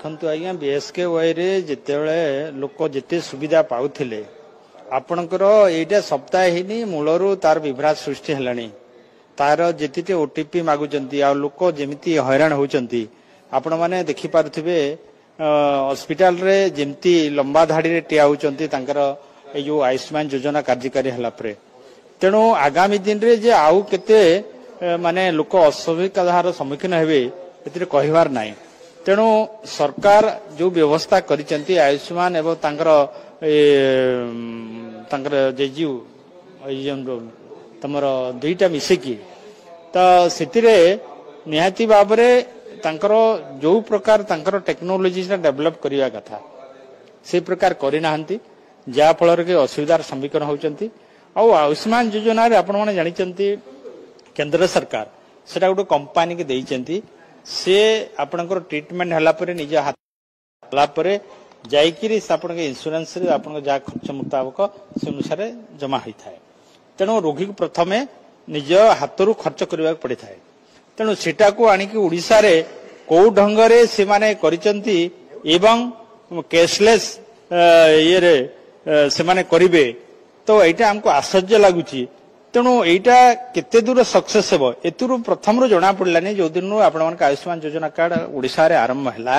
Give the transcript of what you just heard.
देखंतु आज्ञा BSK Y रे जितेबले लोक जिते सुविधा पाउथिले आपणकर एटा सप्ताह हिनी मूलरू तार विभ्राट सृष्टि हेलानी तार जेतिटे ओटीपी मागुचंती आ लोक जेमिति हैरान होचंती आपण माने देखि पारुथिबे हॉस्पिटल रे जेमिति लंबा धाड़ी रे टिया होचंती तांकर ए जो आयुष्मान योजना कार्यकारी हला परे तेणु आगामी दिन रे जे आउ केते माने लोक असुविधार सम्मुखीन हेबे एतिरे कहिवार नाही तेणु सरकार जो व्यवस्था करिसेंती आयुष्मान एवं तांकर जेजू तमर दुईटा मिसेकी तो सितिरे निहाती बाबरे तांकर जो प्रकार तांकर टेक्नोलोजी डेवलप करिया कथा से प्रकार करि नाहंती जा फल के असुविधार सम्मुखीन होचंती आ आयुष्मान योजना रे आपण माने जानिचंती केंद्र सरकार सेटा गोटे कंपनी के देइचंती से आपनकर ट्रीटमेंट हला परे निज हाथ हला परे जाइकिरी आपन के इंश्योरेंस रे आपन जा खर्च मुताबिक से अनुसार जमा होई थाए तेणु रोगी को प्रथमे निज हाथरू खर्च करबा पड़े थाए तेणु सेटा को आनी कि ओडिसा रे को ढंग रे से माने करिसंती एवं कैशलेस ये रे से माने करिवे तो एटा हमको आश्चर्य लागुची तेणु एटा केते दूर सक्सेस हेबो एतुरु प्रथम रो जणा पड़लानी जो दिन आपण मन आयुष्मान योजना कार्ड ओडिसा रे आरंभ हला।